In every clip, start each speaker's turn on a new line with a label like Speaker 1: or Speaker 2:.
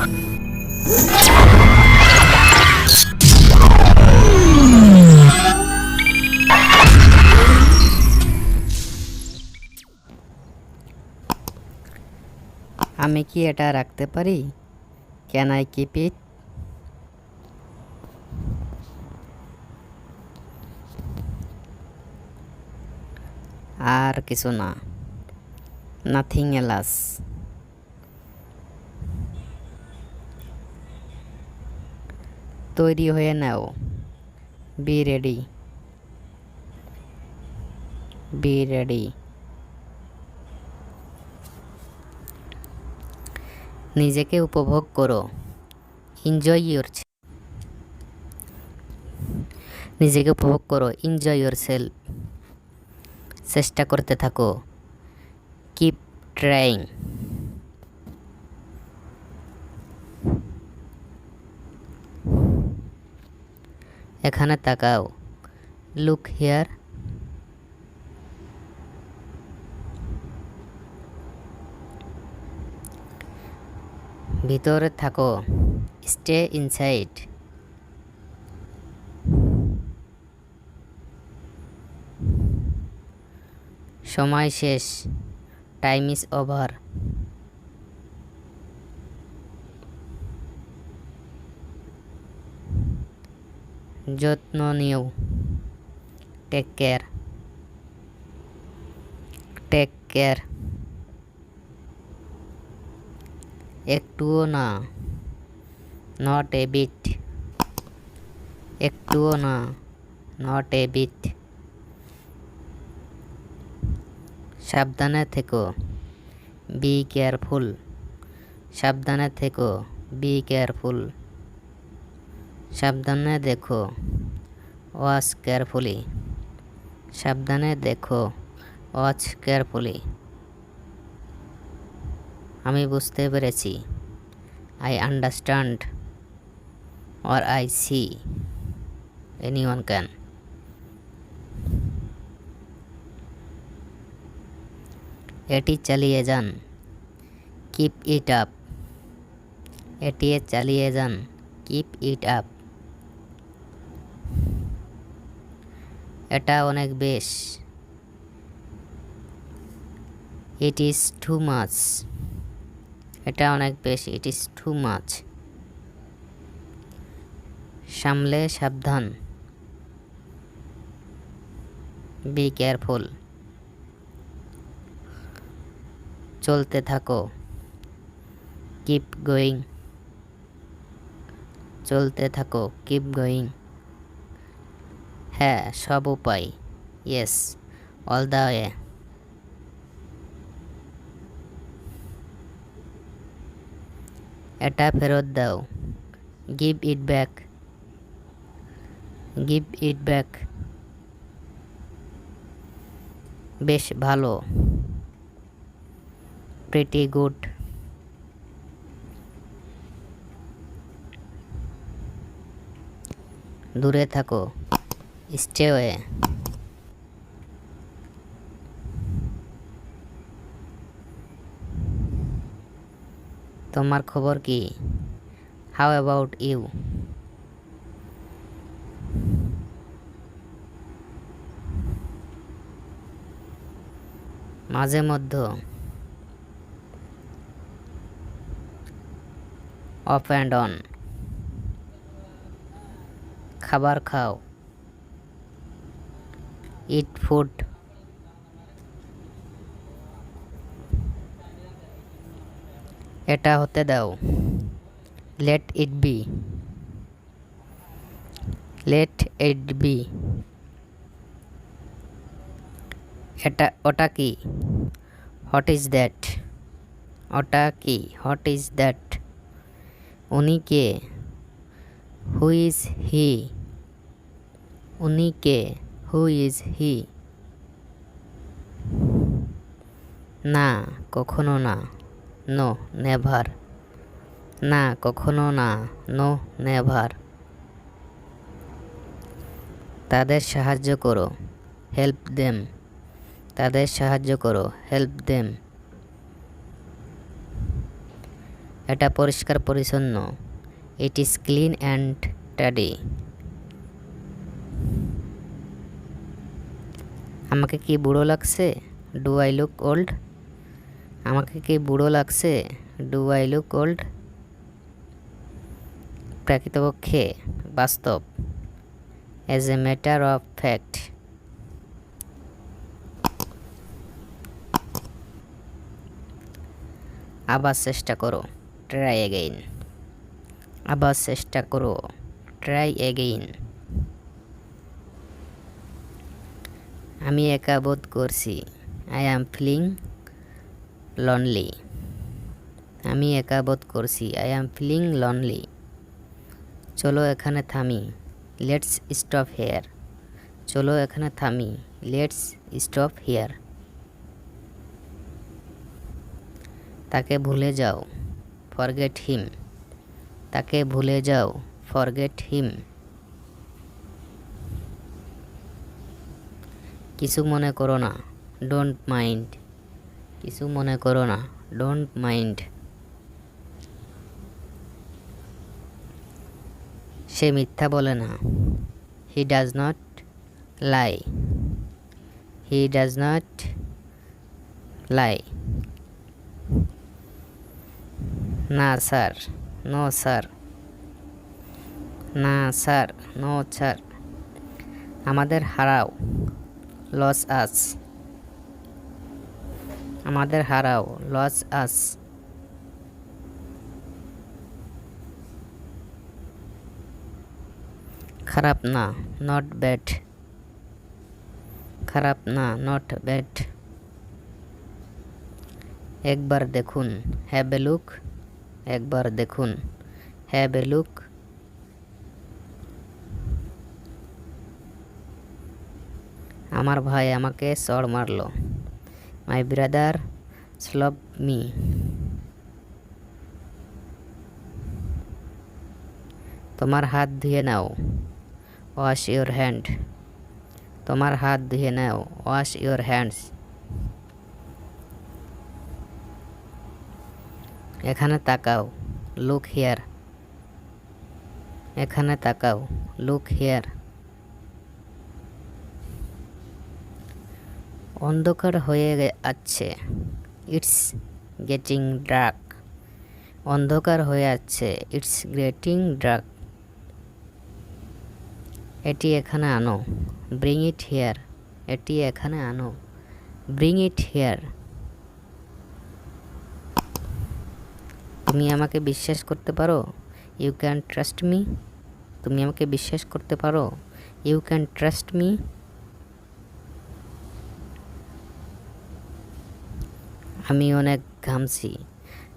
Speaker 1: আমি কি এটা রাখতে পারি? Can I keep it? আর কিছু না। Nothing else. তৈরি হয়ে নাও। Be ready. Be ready. নিজেকে উপভোগ করো। এনজয় ইয়োর নিজেকে উপভোগ করো। Enjoy yourself. চেষ্টা করতে থাকো। Keep trying. এখানে তাকাও। Look here. ভিতরে থাকো। Stay inside. সময় শেষ। Time is over. যত্ন নিও। Take care. Take care. একটুও না। Not a bit. একটুও না। Not a bit. সাবধানে থেকো। Be careful. সাবধানে থেকো। Be careful. সাবধানে দেখো। Watch carefully. সাবধানে দেখো। Watch carefully. আমি বুঝতে পেরেছি। I understand or I see. Anyone can. এটি চালিয়ে যান। Keep it up. এটি চালিয়ে যান। Keep it up. এটা অনেক বেশ। It is too much. এটা অনেক বেশ। It is too much. সামলে সাবধান। Be careful. চলতে থাকো। Keep going. চলতে থাকো। Keep going. হ্যাঁ, সব উপায়। Yes, all the way. এটা ফেরত দাও। Give it back. Give it back. বেশ ভালো। Pretty good. দূরে থাকো। Stay away. তোমার খবর কি? How about you? মাঝে মধ্যে। Off and on. খাবার খাও। Eat food. এটা হতে দাও। Let it be. Let it be. ওটা কি? What is that? ওটা কি? What is that? উনি কে? Who is he? উনি কে? Who is he? না, কখনো না। No, never. না, কখনো না। No, never. তাদের সাহায্য করো। Help them. তাদের সাহায্য করো। Help them. এটা পরিষ্কার পরিচ্ছন্ন। It is clean and tidy. আমাকে কি বুড়ো লাগছে? Do I look old? আমাকে কি বুড়ো লাগছে? Do I look old? প্রকৃতপক্ষে, বাস্তব। As a matter of fact. আবার চেষ্টা করো, ট্রাই এগেইন। আবার চেষ্টা করো, ট্রাই এগেইন। আমি একা বোধ করছি। I am feeling lonely. আমি একা বোধ করছি। I am feeling lonely. চলো এখানে থামি। Let's stop hair. চলো এখানে থামি। Let's stop hair. তাকে ভুলে যাও, ফরগেট হিম। তাকে ভুলে যাও, ফরগেট হিম। কিছু মনে করো না, ডোন্ট মাইন্ড। কিছু মনে করো না, ডোন্ট মাইন্ড। সে মিথ্যা বলে না। He does not lie. He does not লাই। না স্যার, নো স্যার। না স্যার, নো স্যার। আমাদের হারাও, লস আস। আমাদের হারাও, লস আস। খারাপ না, নট ব্যাড। খারাপ না, নট ব্যাড। একবার দেখুন, হ্যাভ এ লুক। একবার দেখুন, হ্যাভ এ লুক। আমার ভাই আমাকে চড় মারলো। My brother slope me. তোমার হাত ধুয়ে নাও, ওয়াশ ইউর হ্যান্ড। তোমার হাত ধুয়ে নাও, ওয়াশ ইউর হ্যান্ডস। এখানে তাকাও, লুক হিয়ার। এখানে তাকাও, লুক হিয়ার। অন্ধকার হয়ে যাচ্ছে, ইটস গেটিং ডার্ক। অন্ধকার হয়ে যাচ্ছে, ইটস গেটিং ডার্ক। এটি এখানে আনো, ব্রিং ইট হিয়ার। এটি এখানে আনো, ব্রিং ইট হিয়ার। তুমি আমাকে বিশ্বাস করতে পারো? You can trust me. তুমি আমাকে বিশ্বাস করতে পারো? You can trust me. আমি অনেক ঘামছি।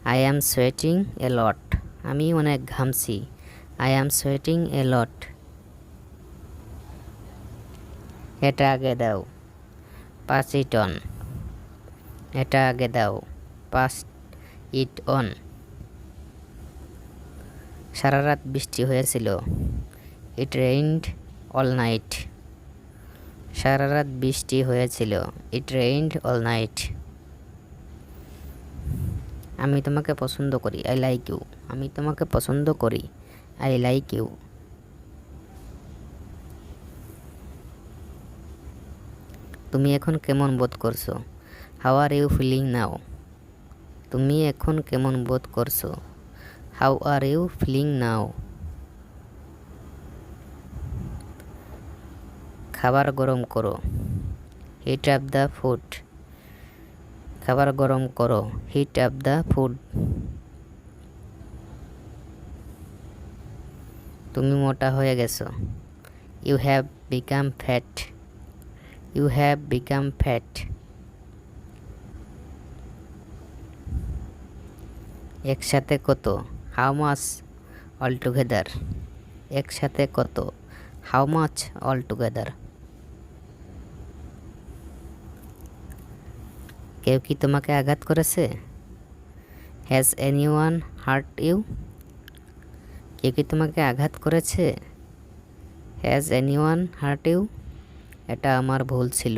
Speaker 1: আই অ্যাম সোয়েটিং এ লট। আমি অনেক ঘামছি। আই অ্যাম সোয়েটিং এ লট। এটা আগে দাও, পাস ইট অন। এটা আগে দাও, পাস ইট অন। সারা রাত বৃষ্টি হয়েছিল, ইট রেইনড অল নাইট। সারা রাত বৃষ্টি হয়েছিল, ইট রেইনড অল নাইট। আমি তোমাকে পছন্দ করি, আই লাইক ইউ। আমি তোমাকে পছন্দ করি, আই লাইক ইউ। তুমি এখন কেমন বোধ করছো? How are you feeling now? তুমি এখন কেমন বোধ করছো? How are you feeling now? খাবার গরম করো, হিট আপ দ্য ফুড। খাবার গরম করো, হিট আপ দ্য ফুড। তুমি মোটা হয়ে গেছো, you have become fat. You have become fat. একসাথে কত? How much all together? একসাথে কত? How much all together? কেউ কি তোমাকে আঘাত করেছে? Has anyone hurt you? কেউ কি তোমাকে আঘাত করেছে? Has anyone hurt you? এটা আমার ভুল ছিল,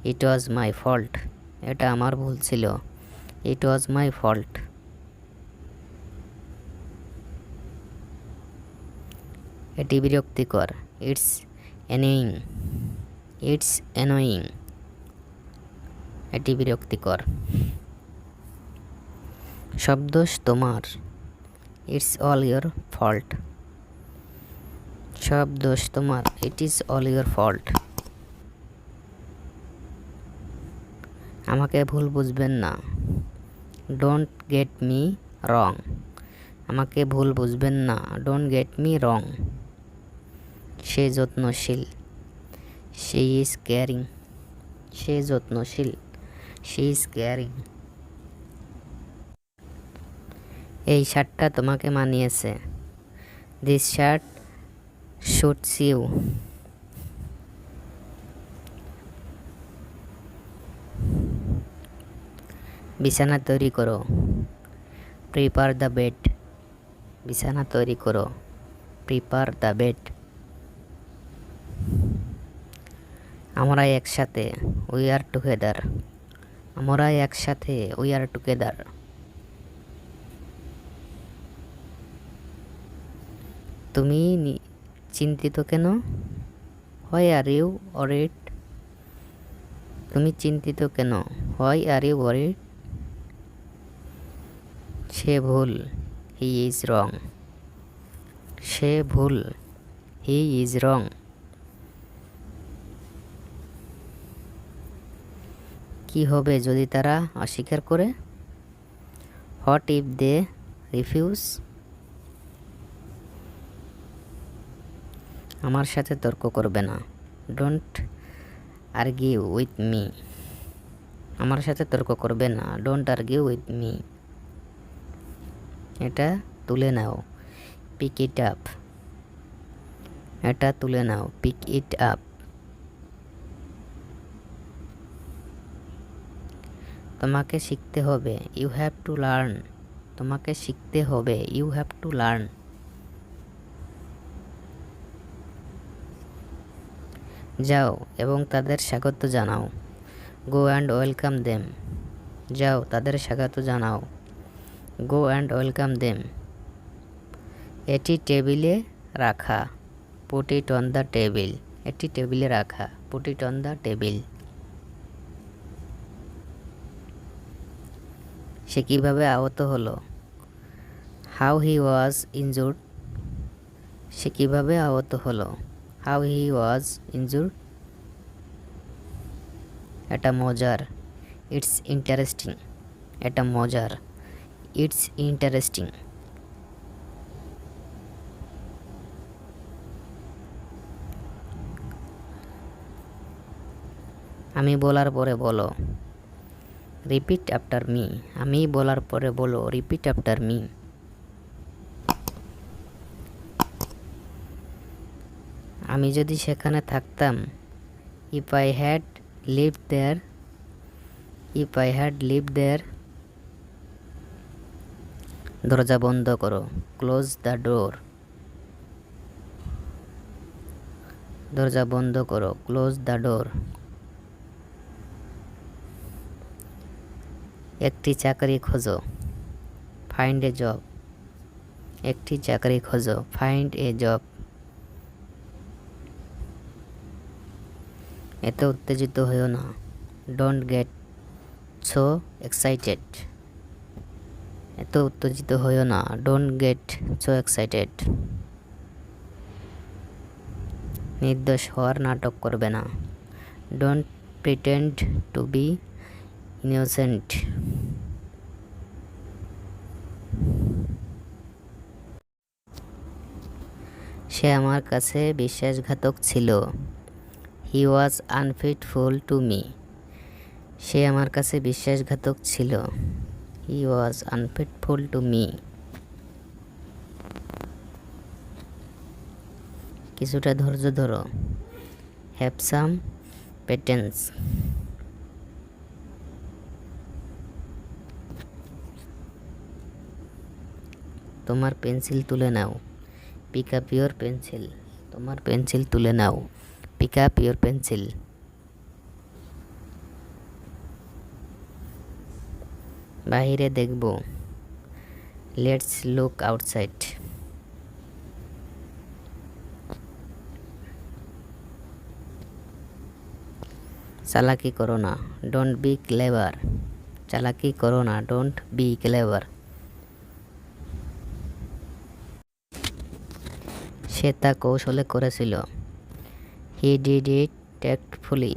Speaker 1: ইট ওয়াজ মাই ফল্ট। এটা আমার ভুল ছিল, ইট ওয়াজ মাই ফল্ট। এটি বিরক্তিকর। It's annoying. It's annoying. এটি বিরক্তিকর। সব দোষ তোমার। It's all your fault. সব দোষ তোমার। It is all your fault. আমাকে ভুল বুঝবেন না। Don't get me wrong. আমাকে ভুল বুঝবেন না। Don't get me wrong. সে যত্নশীল। She is caring. সে যত্নশীল। She is caring. এই শার্টটা তোমাকে মানিয়েছে। This shirt suits you. বিছানা তৈরি করো। Prepare the bed. বিছানা তৈরি করো। Prepare the bed. আমরা একসাথে। We are together. আমরা একসাথে। We are together. তুমি চিন্তিত কেন? Why are you worried? তুমি চিন্তিত কেন? Why are you worried? সে ভুল। He is wrong. সে ভুল। He is wrong. কি হবে যদি তারা অস্বীকার করে? What if they refuse? আমার সাথে তর্ক করবে না। Don't argue with me. আমার সাথে তর্ক করবে না। Don't argue with me. এটা তুলে নাও। পিক ইট আপ। এটা তুলে নাও। Pick it up. তোমাকে শিখতে হবে। You have to learn. তোমাকে শিখতে হবে। You have to learn. যাও এবং তাদের স্বাগত জানাও। Go and welcome them. যাও তাদের স্বাগত জানাও। Go and welcome them. এটি টেবিলে রাখা। Put it on the table. এটি টেবিলে রাখা। Put it on the table. সে কিভাবে আহত হলো? How he was injured. সে কিভাবে আহত হলো? How he was injured. এটা মজার। It's interesting. এটা মজার। It's interesting. আমি বলার পরে বলো। Repeat after me. আমি বলার পরে বলো। Repeat after me. আমি যদি সেখানে থাকতাম। If I had lived there. If I had lived there. দরজা বন্ধ করো। Close the door. দরজা বন্ধ করো। Close the door. একটি চাকরি খোঁজো। Find a job. একটি চাকরি খোঁজো। Find a job. এত উত্তেজিত হইও না। Don't get so excited. এত উত্তেজিত হইও না। Don't get so excited. নির্দোষ হওয়ার নাটক করবে না। Don't pretend to be innocent. সে আমার কাছে বিশ্বাসঘাতক ছিল। He was unfaithful to me. সে আমার কাছে বিশ্বাসঘাতক ছিল। He was unfaithful to me. কিছুটা ধৈর্য ধরো। Have some patience. তোমার পেন্সিল তুলে নাও। Pick up your pencil. তোমার পেন্সিল তুলে নাও। Pick up your pencil. বাহিরে দেখব। Let's look outside. চালাকি করো না, ডোন্ট বি ক্লেভার। চালাকি করো না, ডোন্ট বি ক্লেভার। সে তা কৌশলে করেছিল, হি ডিড ইট ট্যাক্টফুলি।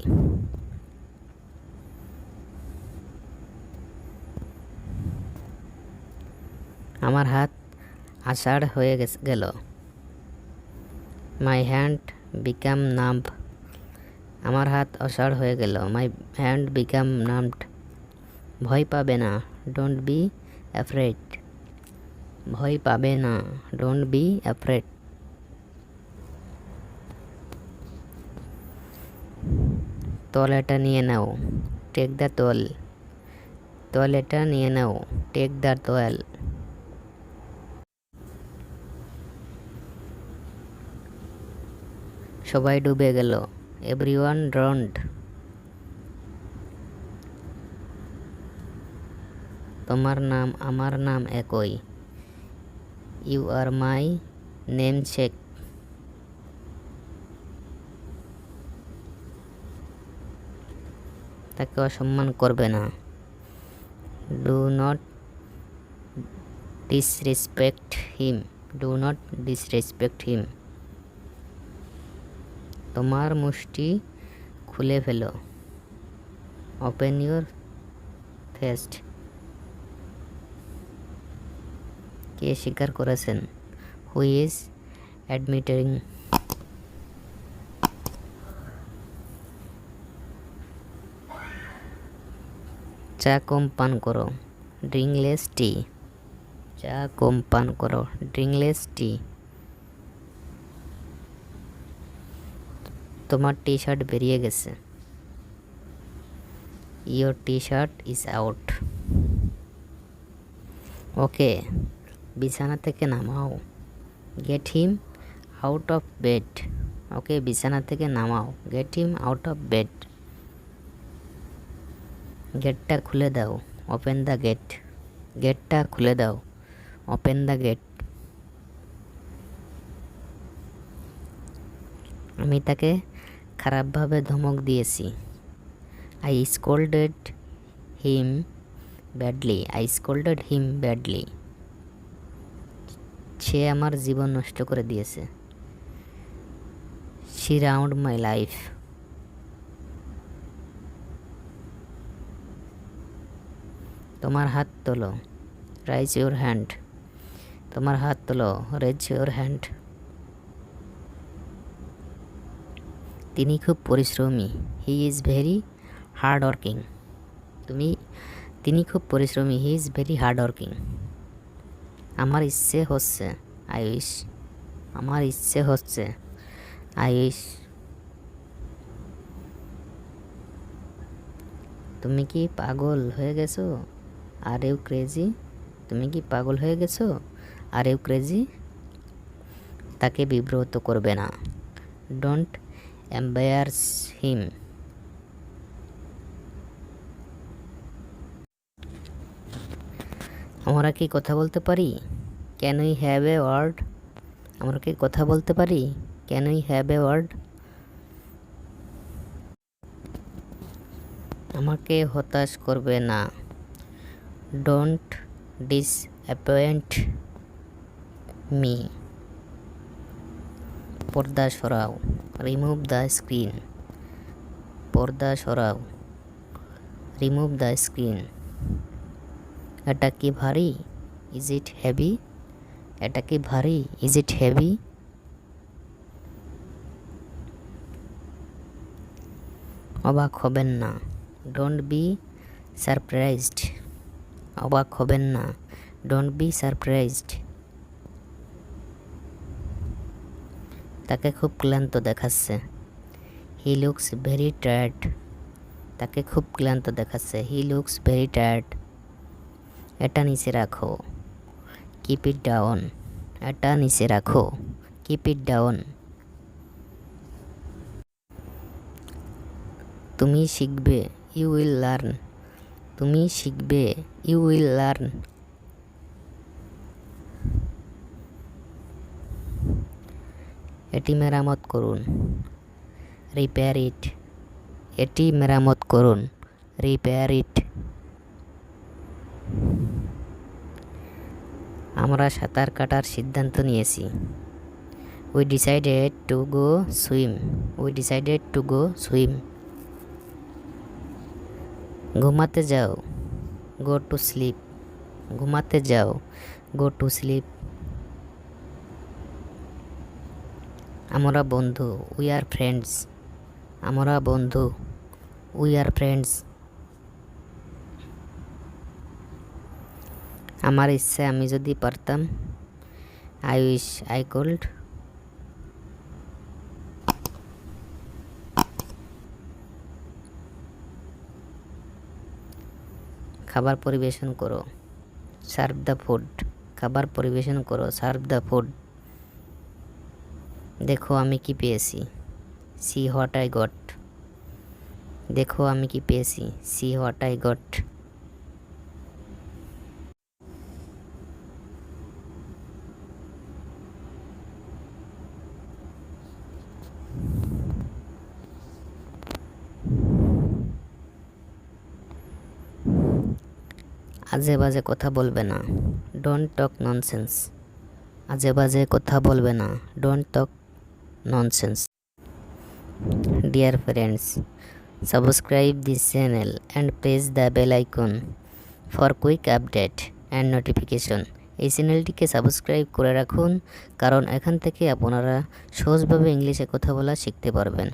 Speaker 1: আমার হাত আষাঢ় হয়ে গেল, মাই হ্যান্ড বিকাম নাম্ব। আমার হাত অসাড় হয়ে গেল, মাই হ্যান্ড বিকাম নাম্বড। ভয় পাবে না, ডোন্ট বি অ্যাফ্রেড। ভয় পাবে না, ডোন্ট বি অ্যাফ্রেড। তোয়ালেটা নিয়ে নাও, টেক দ্য তোয়াল। তোয়ালেটা নিয়ে নাও, টেক দ্য তোয়াল। সবাই ডুবে গেল, এভরিওয়ান ড্রন্ড। তোমার নাম আমার নাম একই, ইউ আর মাই নেমসেক। তাকে অসম্মান করবে না, do not disrespect him. Do not disrespect him. তোমার মুষ্টি খুলে ফেলো, ওপেন ইউর ফেস্ট। কে স্বীকার করেছেন, হু ইজ অ্যাডমিটিং। চা কম পান করো, ড্রিঙ্ক লেস টি। চা কম পান করো, ড্রিঙ্ক লেস টি। তোমার টি শার্ট বেরিয়ে গেছে, your T shirt is out. ওকে বিছানা থেকে নামাও, get him out of bed. ওকে বিছানা থেকে নামাও, get him out of bed. গেটটা খুলে দাও, ওপেন দ্য গেট। গেটটা খুলে দাও, ওপেন দ্য গেট। আমি তাকে খারাপভাবে ধমক দিয়েছি, I scolded him badly. I scolded him badly. সে আমার জীবন নষ্ট করে দিয়েছে, শি রাউন্ড মাই লাইফ। তোমার হাত তোলো, রাইজ ইউর হ্যান্ড। তোমার হাত তোলো, রেজ ইউর হ্যান্ড। তিনি খুব পরিশ্রমী, he is very hard working. তিনি খুব পরিশ্রমী, he is very hard working. আমার ইচ্ছে হচ্ছে, আই উইশ। আমার ইচ্ছে হচ্ছে, আই উইশ। তুমি কি পাগল হয়ে গেছো, আর ইউ ক্রেজি। তুমি কি পাগল হয়ে গেছো, আর ইউ ক্রেজি। তাকে বিব্রত করবে না, ডোন্ট এম্বারাস হিম। আমরা কি কথা বলতে পারি, can we have a word. আমরা কি কথা বলতে পারি, can we have a word. আমাকে হতাশ করবে না, ডোন্ট ডিসঅ্যাপয়েন্ট মি। পর্দা সরাও, রিমুভ দ্য স্ক্রিন। পর্দা সরাও, রিমুভ দ্য স্ক্রিন। এটা কি ভারী, ইজ ইট হেভি। এটা কি ভারী, ইজ ইট হেভি। অবাক হবেন না, ডোন্ট বি সারপ্রাইজড। অবাক হবেন না, ডোন্ট বি সারপ্রাইজড। তাকে খুব ক্লান্ত দেখাচ্ছে, হি লুকস ভেরি টায়ার্ড। তাকে খুব ক্লান্ত দেখাচ্ছে, হি লুকস ভেরি টায়ার্ড। এটা নিচে রাখো, কিপ ইট ডাউন। এটা নিচে রাখো, কিপ ইট ডাউন। তুমি শিখবে, ইউ উইল লার্ন। তুমি শিখবে, ইউ উইল লার্ন। এটি মেরামত করুন, রিপেয়ার ইট। এটি মেরামত করুন, রিপেয়ার ইট। আমরা সাঁতার কাটার সিদ্ধান্ত নিয়েছি, we decided to go swim, we decided to go swim. ঘুমাতে যাও, গো টু স্লিপ, ঘুমাতে যাও, গো টু স্লিপ। আমরা বন্ধু, উই আর ফ্রেন্ডস, আমরা বন্ধু, উই আর ফ্রেন্ডস। আমার ইচ্ছে আমি যদি পারতাম, আই উইশ আই কুড। খাবার পরিবেশন করো, সার্ভ দ্য ফুড, খাবার পরিবেশন করো, সার্ভ দ্য ফুড। দেখো আমি কি পেয়েছি, সি হোয়াট আই গট, দেখো আমি কি পেয়েছি, সি হোয়াট আই গট। আজে বাজে কথা বলবে না, ডোন্ট টক ননসেন্স, আজে বাজে কথা বলবে না, don't talk nonsense. Dear friends, subscribe this channel and press the bell icon for quick update and notification. এই চ্যানেলটিকে সাবস্ক্রাইব করে রাখুন, কারণ এখান থেকে আপনারা সহজভাবে ইংলিশে কথা বলা শিখতে পারবেন।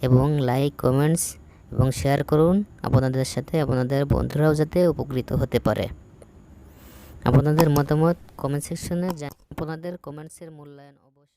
Speaker 1: এবং লাইক, কমেন্টস এবং শেয়ার করুন আপনাদের সাথে, আপনাদের বন্ধুরাও যাতে উপকৃত হতে পারে। আপনাদের মতামত কমেন্ট সেকশনে আপনাদের কমেন্টসের মূল্যায়ন অবশ্যই।